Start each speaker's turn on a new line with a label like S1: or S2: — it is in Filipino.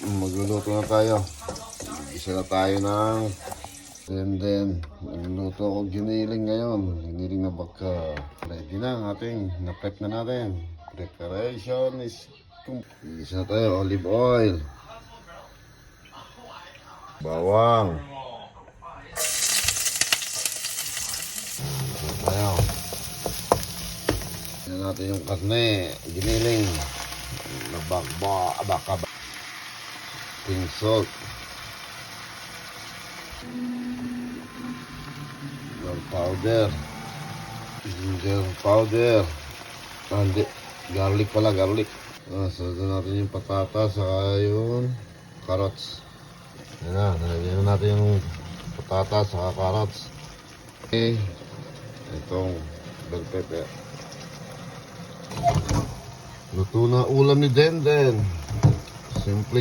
S1: Magluluto na tayo. Isa na tayo ng magluluto ako giniling ngayon. Giniling na baka. Ready na ang ating na-prep na natin. Preparation is complete. Isa na tayo, olive oil. Bawang. Isa tayo. Isa natin yung karne. Giniling. Baka. Pink salt. Powder, ginger powder, hindi, garlic pala, garlic. Sunod natin yung patatas, saka yung carrots. Yan na, nalagyan na natin yung patatas, saka carrots. Okay, itong bell pepper. Luto na ulam ni Denden. Simpleng